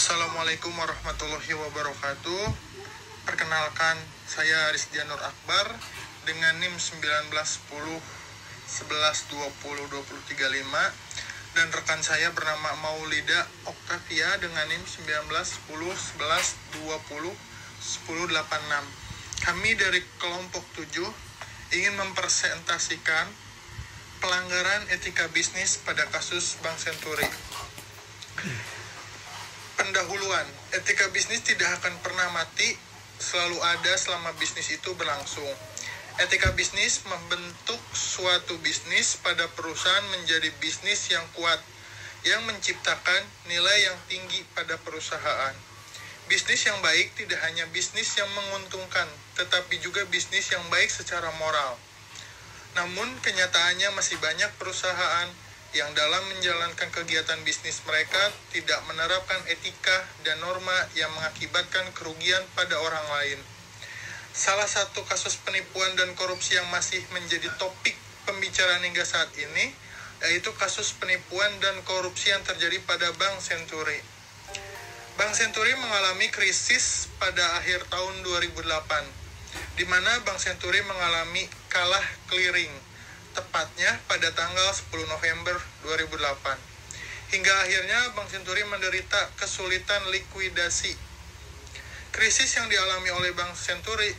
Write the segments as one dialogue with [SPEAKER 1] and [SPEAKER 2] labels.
[SPEAKER 1] Assalamualaikum warahmatullahi wabarakatuh. Perkenalkan, saya Rizdian Nur Akbar dengan NIM 191011202035 dan rekan saya bernama Maulida Oktavia dengan NIM 191011201086. Kami dari kelompok 7 ingin mempresentasikan pelanggaran etika bisnis pada kasus Bank Senturi. Pendahuluan, etika bisnis tidak akan pernah mati, selalu ada selama bisnis itu berlangsung. Etika bisnis membentuk suatu bisnis pada perusahaan menjadi bisnis yang kuat, yang menciptakan nilai yang tinggi pada perusahaan. Bisnis yang baik tidak hanya bisnis yang menguntungkan, tetapi juga bisnis yang baik secara moral. Namun, kenyataannya masih banyak perusahaan yang dalam menjalankan kegiatan bisnis mereka tidak menerapkan etika dan norma yang mengakibatkan kerugian pada orang lain. Salah satu kasus penipuan dan korupsi yang masih menjadi topik pembicaraan hingga saat ini, yaitu kasus penipuan dan korupsi yang terjadi pada Bank Senturi. Bank Senturi mengalami krisis pada akhir tahun 2008, di mana Bank Senturi mengalami kalah clearing, tepatnya pada tanggal 10 November 2008. Hingga akhirnya Bank Senturi menderita kesulitan likuidasi. Krisis yang dialami oleh Bank Senturi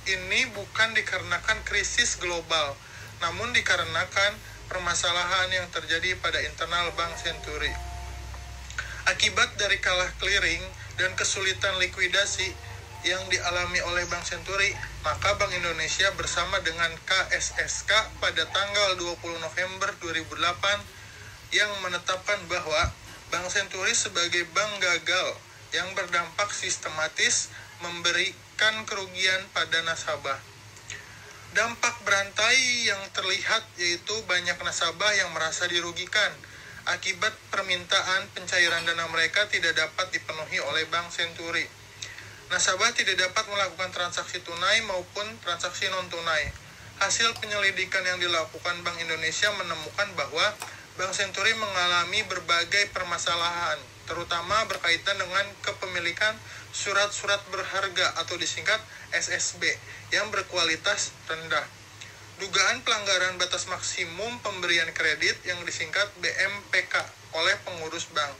[SPEAKER 1] ini bukan dikarenakan krisis global, namun dikarenakan permasalahan yang terjadi pada internal Bank Senturi. Akibat dari kalah clearing dan kesulitan likuidasi yang dialami oleh Bank Senturi, maka Bank Indonesia bersama dengan KSSK pada tanggal 20 November 2008 yang menetapkan bahwa Bank Senturi sebagai bank gagal yang berdampak sistematis memberikan kerugian pada nasabah. Dampak berantai yang terlihat yaitu banyak nasabah yang merasa dirugikan akibat permintaan pencairan dana mereka tidak dapat dipenuhi oleh Bank Senturi. Nasabah tidak dapat melakukan transaksi tunai maupun transaksi non-tunai. Hasil penyelidikan yang dilakukan Bank Indonesia menemukan bahwa Bank Senturi mengalami berbagai permasalahan, terutama berkaitan dengan kepemilikan surat-surat berharga atau disingkat SSB yang berkualitas rendah. Dugaan pelanggaran batas maksimum pemberian kredit yang disingkat BMPK oleh pengurus bank,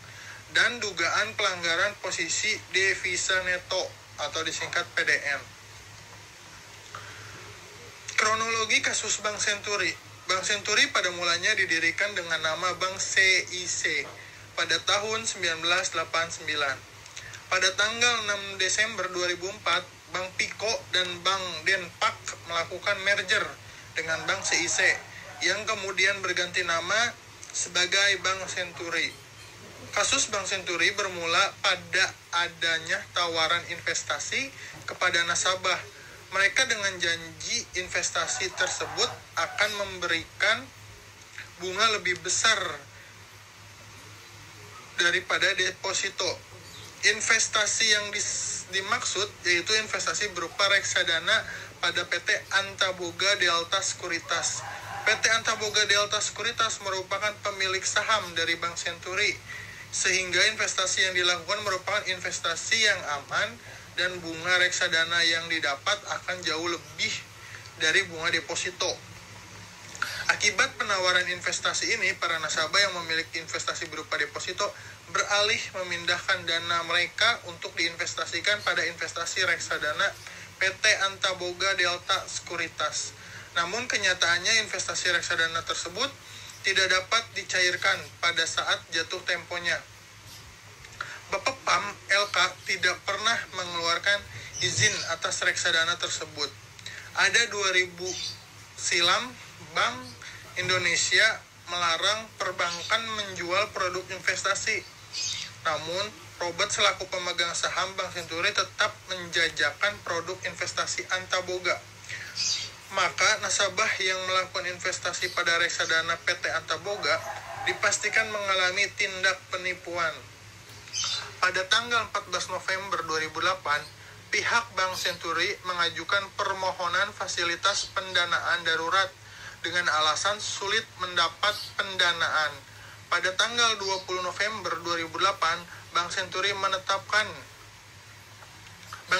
[SPEAKER 1] dan dugaan pelanggaran posisi devisa neto atau disingkat PDN. Kronologi kasus Bank Senturi. Bank Senturi pada mulanya didirikan dengan nama Bank CIC pada tahun 1989. Pada tanggal 6 Desember 2004, Bank Piko dan Bank Denpak melakukan merger dengan Bank CIC yang kemudian berganti nama sebagai Bank Senturi. Kasus Bank Senturi bermula pada adanya tawaran investasi kepada nasabah. Mereka dengan janji investasi tersebut akan memberikan bunga lebih besar daripada deposito. Investasi yang dimaksud yaitu investasi berupa reksadana pada PT Antaboga Delta Sekuritas. PT Antaboga Delta Sekuritas merupakan pemilik saham dari Bank Senturi, sehingga investasi yang dilakukan merupakan investasi yang aman dan bunga reksadana yang didapat akan jauh lebih dari bunga deposito. Akibat penawaran investasi ini, para nasabah yang memiliki investasi berupa deposito beralih memindahkan dana mereka untuk diinvestasikan pada investasi reksadana PT Antaboga Delta Sekuritas. Namun kenyataannya investasi reksadana tersebut tidak dapat dicairkan pada saat jatuh temponya. Bapepam LK tidak pernah mengeluarkan izin atas reksadana tersebut. Ada 2000 silam, Bank Indonesia melarang perbankan menjual produk investasi. Namun, Robert selaku pemegang saham Bank Senturi tetap menjajakan produk investasi Antaboga. Maka nasabah yang melakukan investasi pada reksadana PT Antaboga dipastikan mengalami tindak penipuan. Pada tanggal 14 November 2008, pihak Bank Senturi mengajukan permohonan fasilitas pendanaan darurat dengan alasan sulit mendapat pendanaan. Pada tanggal 20 November 2008, Bank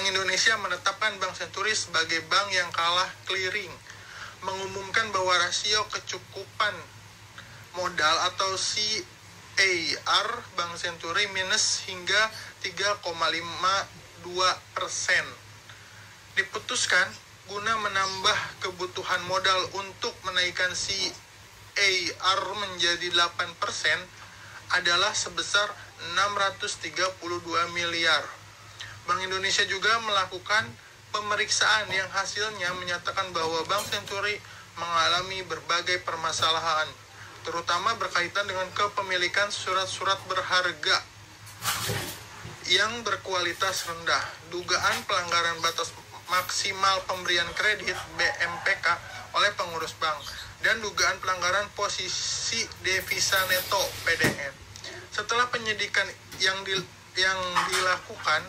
[SPEAKER 1] Indonesia menetapkan Bank Senturi sebagai bank yang kalah clearing, mengumumkan bahwa rasio kecukupan modal atau CAR Bank Senturi minus hingga 3,52%. Diputuskan guna menambah kebutuhan modal untuk menaikkan CAR menjadi 8% adalah sebesar 632 miliar. Bank Indonesia juga melakukan pemeriksaan yang hasilnya menyatakan bahwa Bank Senturi mengalami berbagai permasalahan, terutama berkaitan dengan kepemilikan surat-surat berharga yang berkualitas rendah, dugaan pelanggaran batas maksimal pemberian kredit BMPK oleh pengurus bank, dan dugaan pelanggaran posisi devisa neto PDN. Setelah penyidikan yang dilakukan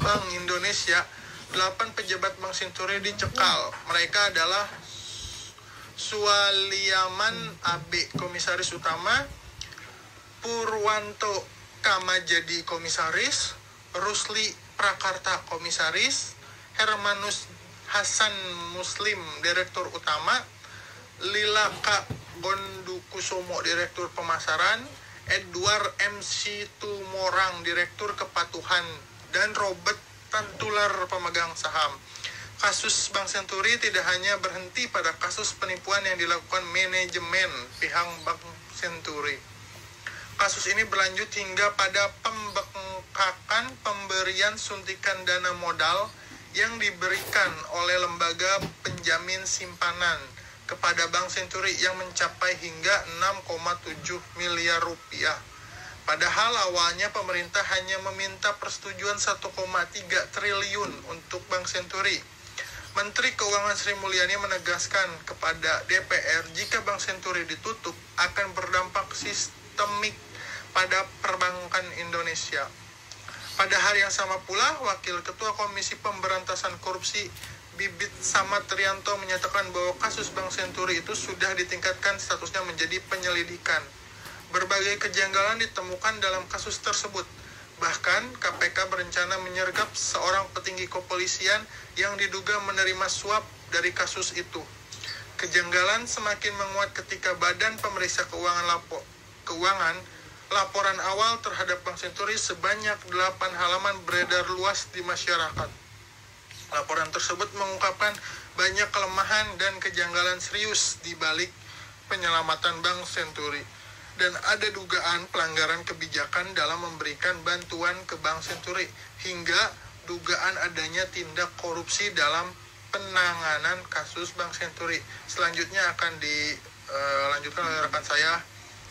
[SPEAKER 1] Bank Indonesia, 8 pejabat Bank Senturi dicekal. Mereka adalah Sualiaman AB, Komisaris Utama, Purwanto Kamajadi, Komisaris, Rusli Prakarta, Komisaris, Hermanus Hasan Muslim, Direktur Utama, Lilaka Bondukusumo, Direktur Pemasaran, Edward MC Tumorang, Direktur Kepatuhan, dan Robert Tantular, pemegang saham. Kasus Bank Senturi tidak hanya berhenti pada kasus penipuan yang dilakukan manajemen pihak Bank Senturi. Kasus ini berlanjut hingga pada pembengkakan pemberian suntikan dana modal yang diberikan oleh lembaga penjamin simpanan kepada Bank Senturi yang mencapai hingga 6,7 miliar rupiah. Padahal awalnya pemerintah hanya meminta persetujuan 1,3 triliun untuk Bank Senturi. Menteri Keuangan Sri Mulyani menegaskan kepada DPR jika Bank Senturi ditutup akan berdampak sistemik pada perbankan Indonesia. Pada hari yang sama pula, Wakil Ketua Komisi Pemberantasan Korupsi Bibit Samad Trianto menyatakan bahwa kasus Bank Senturi itu sudah ditingkatkan statusnya menjadi penyelidikan. Berbagai kejanggalan ditemukan dalam kasus tersebut. Bahkan KPK berencana menyergap seorang petinggi kepolisian yang diduga menerima suap dari kasus itu. Kejanggalan semakin menguat ketika Badan Pemeriksa Keuangan laporan awal terhadap Bank Senturi sebanyak 8 halaman beredar luas di masyarakat. Laporan tersebut mengungkapkan banyak kelemahan dan kejanggalan serius di balik penyelamatan Bank Senturi. Dan ada dugaan pelanggaran kebijakan dalam memberikan bantuan ke Bank Senturi, hingga dugaan adanya tindak korupsi dalam penanganan kasus Bank Senturi. Selanjutnya akan dilanjutkan oleh rekan saya.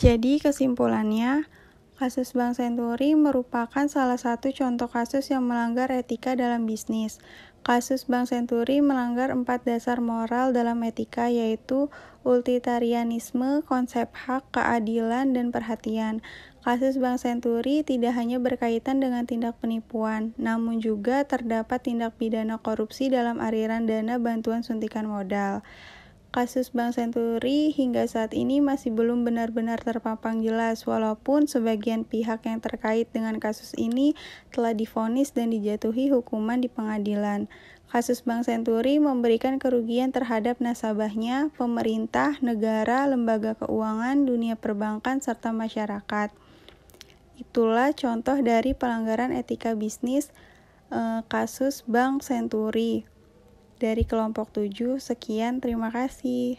[SPEAKER 2] Jadi kesimpulannya, kasus Bank Senturi merupakan salah satu contoh kasus yang melanggar etika dalam bisnis. Kasus Bank Senturi melanggar 4 dasar moral dalam etika, yaitu utilitarianisme, konsep hak, keadilan, dan perhatian. Kasus Bank Senturi tidak hanya berkaitan dengan tindak penipuan, namun juga terdapat tindak pidana korupsi dalam aliran dana bantuan suntikan modal. Kasus Bank Senturi hingga saat ini masih belum benar-benar terpampang jelas, walaupun sebagian pihak yang terkait dengan kasus ini telah divonis dan dijatuhi hukuman di pengadilan. Kasus Bank Senturi memberikan kerugian terhadap nasabahnya, pemerintah, negara, lembaga keuangan, dunia perbankan, serta masyarakat. Itulah contoh dari pelanggaran etika bisnis kasus Bank Senturi. Dari kelompok 7, sekian, terima kasih.